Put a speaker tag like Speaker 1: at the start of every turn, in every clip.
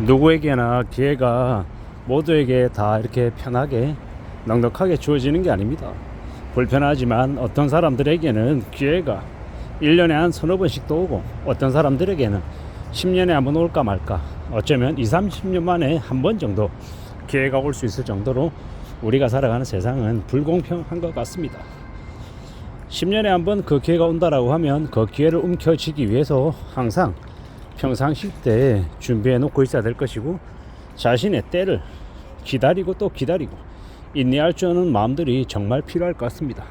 Speaker 1: 누구에게나 기회가 모두에게 다 이렇게 편하게 넉넉하게 주어지는 게 아닙니다. 불편하지만 어떤 사람들에게는 기회가 1년에 한 서너 번씩도 오고, 어떤 사람들에게는 10년에 한 번 올까 말까, 어쩌면 2, 30년 만에 한 번 정도 기회가 올 수 있을 정도로 우리가 살아가는 세상은 불공평한 것 같습니다. 10년에 한 번 그 기회가 온다라고 하면 그 기회를 움켜쥐기 위해서 항상 평상시 때 준비해 놓고 있어야 될 것이고, 자신의 때를 기다리고 또 기다리고 인내할 줄 아는 마음들이 정말 필요할 것 같습니다.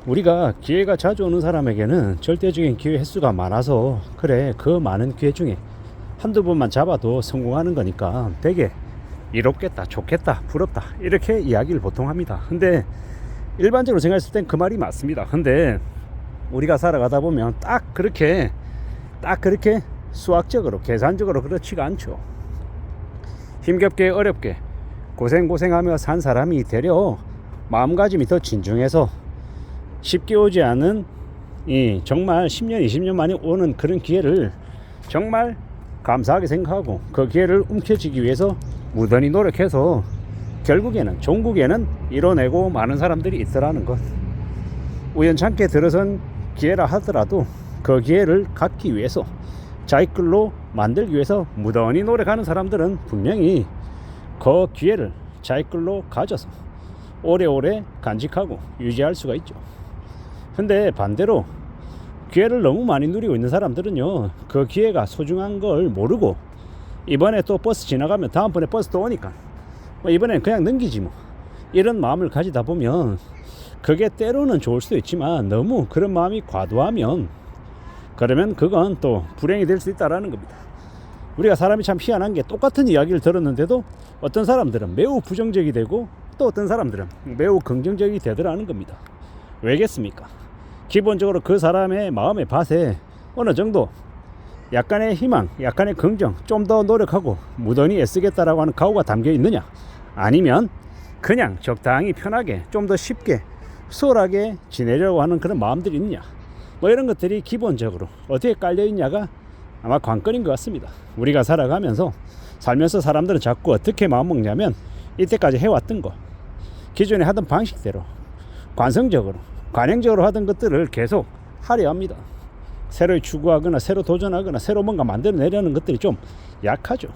Speaker 1: 우리가 기회가 자주 오는 사람에게는 절대적인 기회 횟수가 많아서, 그래 그 많은 기회 중에 한두 번만 잡아도 성공하는 거니까 되게 이롭겠다, 좋겠다, 부럽다 이렇게 이야기를 보통 합니다. 근데 일반적으로 생각했을 땐 그 말이 맞습니다. 근데 우리가 살아가다 보면 딱 그렇게 수학적으로 계산적으로 그렇지가 않죠. 힘겹게 어렵게 고생하며 산 사람이 되려 마음가짐이 더 진중해서 쉽게 오지 않은 이 정말 10년 20년 만에 오는 그런 기회를 정말 감사하게 생각하고 그 기회를 움켜쥐기 위해서 무던히 노력해서 결국에는 종국에는 이뤄내고 많은 사람들이 있더라는 것. 우연찮게 들어선 기회라 하더라도 그 기회를 갖기 위해서, 자기 끌로 만들기 위해서 무던히 노력하는 사람들은 분명히 그 기회를 자기 끌로 가져서 오래오래 간직하고 유지할 수가 있죠. 근데 반대로 기회를 너무 많이 누리고 있는 사람들은요, 그 기회가 소중한 걸 모르고 이번에 또 버스 지나가면 다음번에 버스 또 오니까 이번엔 그냥 넘기지 뭐, 이런 마음을 가지다 보면 그게 때로는 좋을 수도 있지만 너무 그런 마음이 과도하면 그러면 그건 또 불행이 될 수 있다는 겁니다. 우리가 사람이 참 희한한 게, 똑같은 이야기를 들었는데도 어떤 사람들은 매우 부정적이 되고 또 어떤 사람들은 매우 긍정적이 되더라는 겁니다. 왜겠습니까? 기본적으로 그 사람의 마음의 밭에 어느 정도 약간의 희망, 약간의 긍정, 좀 더 노력하고 무던히 애쓰겠다라고 하는 각오가 담겨 있느냐, 아니면 그냥 적당히 편하게 좀 더 쉽게 수월하게 지내려고 하는 그런 마음들이 있느냐, 뭐 이런 것들이 기본적으로 어떻게 깔려 있냐가 아마 관건인 것 같습니다. 우리가 살면서 사람들은 자꾸 어떻게 마음먹냐면, 이때까지 해왔던 거, 기존에 하던 방식대로 관성적으로 관행적으로 하던 것들을 계속 하려 합니다. 새로 추구하거나 새로 도전하거나 새로 뭔가 만들어내려는 것들이 좀 약하죠.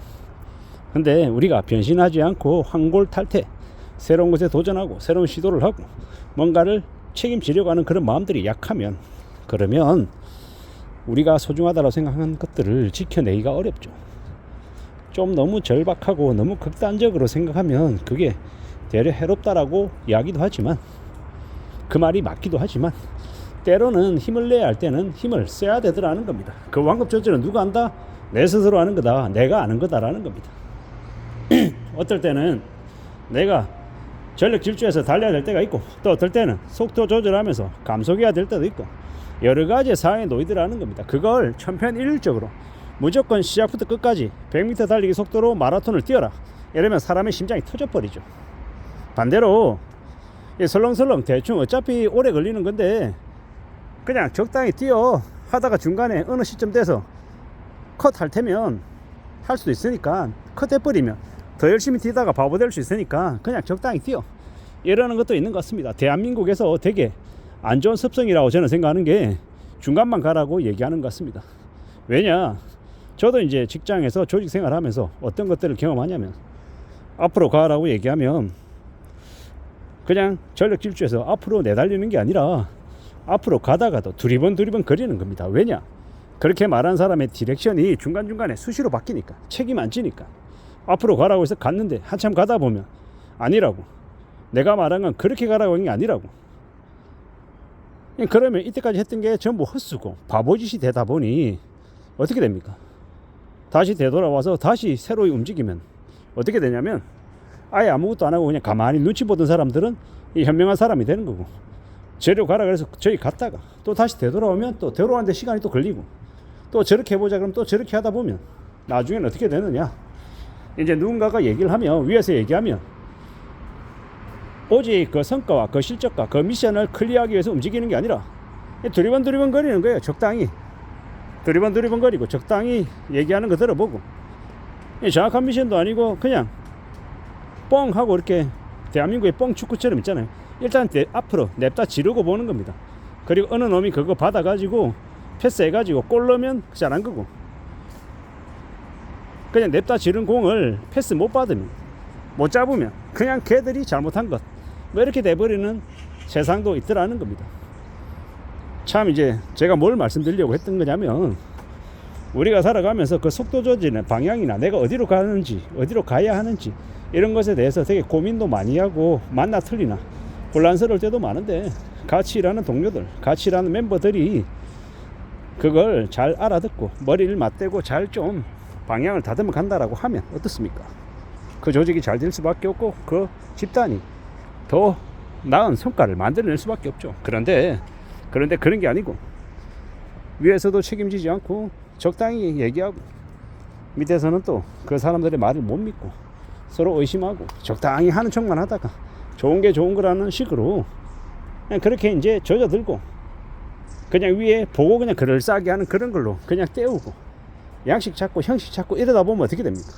Speaker 1: 근데 우리가 변신하지 않고 환골탈태, 새로운 것에 도전하고 새로운 시도를 하고 뭔가를 책임지려고 하는 그런 마음들이 약하면, 그러면 우리가 소중하다고 생각하는 것들을 지켜내기가 어렵죠. 좀 너무 절박하고 너무 극단적으로 생각하면 그게 되려 해롭다라고 이야기도 하지만, 그 말이 맞기도 하지만, 때로는 힘을 내야 할 때는 힘을 써야 되더라는 겁니다. 그 완급 조절은 누가 한다? 내 스스로 하는 거다, 내가 아는 거다라는 겁니다. 어떨 때는 내가 전력 질주해서 달려야 될 때가 있고, 또 어떨 때는 속도 조절하면서 감속해야 될 때도 있고, 여러 가지 상황에 놓이더라는 겁니다. 그걸 천편일률적으로 무조건 시작부터 끝까지 100m 달리기 속도로 마라톤을 뛰어라 이러면 사람의 심장이 터져버리죠. 반대로 설렁설렁 대충 어차피 오래 걸리는 건데 그냥 적당히 뛰어 하다가 중간에 어느 시점 돼서 컷 할 테면 할 수도 있으니까, 컷 해버리면 더 열심히 뛰다가 바보 될 수 있으니까 그냥 적당히 뛰어, 이러는 것도 있는 것 같습니다. 대한민국에서 되게 안 좋은 습성이라고 저는 생각하는 게 중간만 가라고 얘기하는 것 같습니다. 왜냐, 저도 이제 직장에서 조직 생활하면서 어떤 것들을 경험하냐면, 앞으로 가라고 얘기하면 그냥 전력 질주해서 앞으로 내달리는 게 아니라 앞으로 가다가도 두리번 거리는 겁니다. 왜냐, 그렇게 말한 사람의 디렉션이 중간중간에 수시로 바뀌니까, 책임 안 지니까. 앞으로 가라고 해서 갔는데 한참 가다 보면 아니라고, 내가 말한 건 그렇게 가라고 한 게 아니라고, 그러면 이때까지 했던 게 전부 헛수고 바보짓이 되다 보니 어떻게 됩니까? 다시 되돌아와서 다시 새로 움직이면 어떻게 되냐면, 아예 아무것도 안 하고 그냥 가만히 눈치 보던 사람들은 이 현명한 사람이 되는 거고, 저리로 가라 그래서 저기 갔다가 또 다시 되돌아오면 또 되돌아오는데 시간이 또 걸리고, 또 저렇게 해보자 그러면 또 저렇게 하다 보면 나중에는 어떻게 되느냐, 이제 누군가가 얘기를 하면, 위에서 얘기하면 오직 그 성과와 그 실적과 그 미션을 클리어하기 위해서 움직이는 게 아니라 두리번 거리는 거예요. 적당히 두리번 거리고 적당히 얘기하는 거 들어보고, 정확한 미션도 아니고 그냥 뻥 하고 이렇게 대한민국의 뻥 축구처럼 있잖아요. 일단 앞으로 냅다 지르고 보는 겁니다. 그리고 어느 놈이 그거 받아가지고 패스해가지고 골 넣으면 잘한 거고, 그냥 냅다 지른 공을 패스 못 받으면, 못 잡으면 그냥 걔들이 잘못한 것, 뭐 이렇게 돼버리는 세상도 있더라는 겁니다. 참 이제 제가 뭘 말씀드리려고 했던 거냐면, 우리가 살아가면서 그 속도 조절이나 방향이나 내가 어디로 가는지, 어디로 가야 하는지, 이런 것에 대해서 되게 고민도 많이 하고 만나 틀리나 혼란스러울 때도 많은데, 같이 일하는 동료들, 같이 일하는 멤버들이 그걸 잘 알아듣고 머리를 맞대고 잘 좀 방향을 다듬어 간다라고 하면 어떻습니까? 그 조직이 잘 될 수밖에 없고 그 집단이 더 나은 성과를 만들어낼 수밖에 없죠. 그런데 그런 게 아니고, 위에서도 책임지지 않고 적당히 얘기하고 밑에서는 또 그 사람들의 말을 못 믿고 서로 의심하고 적당히 하는 척만 하다가 좋은 게 좋은 거라는 식으로 그냥 그렇게 이제 젖어들고, 그냥 위에 보고 그냥 그럴싸하게 하는 그런 걸로 그냥 때우고 양식 찾고 형식 찾고 이러다 보면 어떻게 됩니까?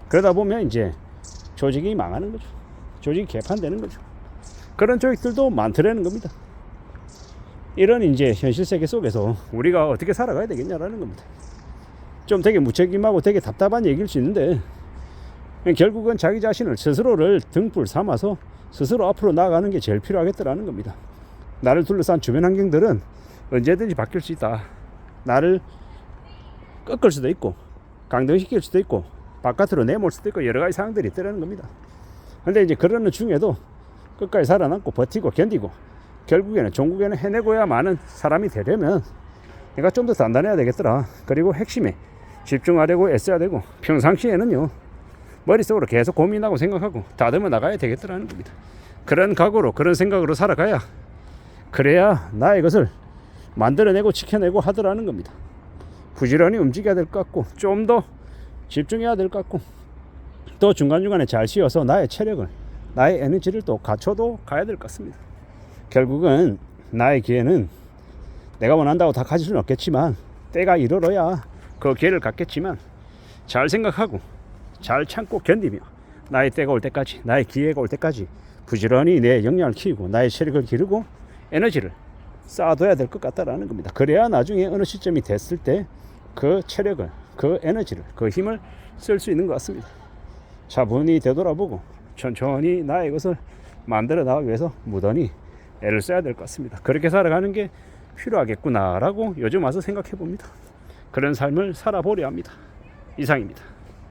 Speaker 1: 그러다 보면 이제 조직이 망하는 거죠. 조직이 개판되는 거죠. 그런 조직들도 많더라는 겁니다. 이런 이제 현실 세계 속에서 우리가 어떻게 살아가야 되겠냐라는 겁니다. 좀 되게 무책임하고 되게 답답한 얘기일 수 있는데, 결국은 자기 자신을 스스로를 등불 삼아서 스스로 앞으로 나아가는 게 제일 필요하겠더라는 겁니다. 나를 둘러싼 주변 환경들은 언제든지 바뀔 수 있다. 나를 꺾을 수도 있고 강등시킬 수도 있고 바깥으로 내몰 수도 있고 여러 가지 상황들이 있다는 겁니다. 근데 이제 그러는 중에도 끝까지 살아남고 버티고 견디고 결국에는 종국에는 해내고야만은 사람이 되려면 내가 좀 더 단단해야 되겠더라. 그리고 핵심에 집중하려고 애써야 되고, 평상시에는요 머릿속으로 계속 고민하고 생각하고 다듬어 나가야 되겠더라는 겁니다. 그런 각오로 그런 생각으로 살아가야, 그래야 나의 것을 만들어내고 지켜내고 하더라는 겁니다. 부지런히 움직여야 될 것 같고 좀 더 집중해야 될 것 같고, 또 중간중간에 잘 쉬어서 나의 체력을, 나의 에너지를 또 갖춰도 가야 될 것 같습니다. 결국은 나의 기회는 내가 원한다고 다 가질 수는 없겠지만 때가 이르러야 그 기회를 갖겠지만, 잘 생각하고 잘 참고 견디며 나의 때가 올 때까지, 나의 기회가 올 때까지 부지런히 내 역량을 키우고 나의 체력을 기르고 에너지를 쌓아둬야 될 것 같다라는 겁니다. 그래야 나중에 어느 시점이 됐을 때 그 체력을, 그 에너지를, 그 힘을 쓸 수 있는 것 같습니다. 차분히 되돌아보고 천천히 나의 것을 만들어 나가기 위해서 무던히 애를 써야 될 것 같습니다. 그렇게 살아가는 게 필요하겠구나라고 요즘 와서 생각해 봅니다. 그런 삶을 살아보려 합니다. 이상입니다.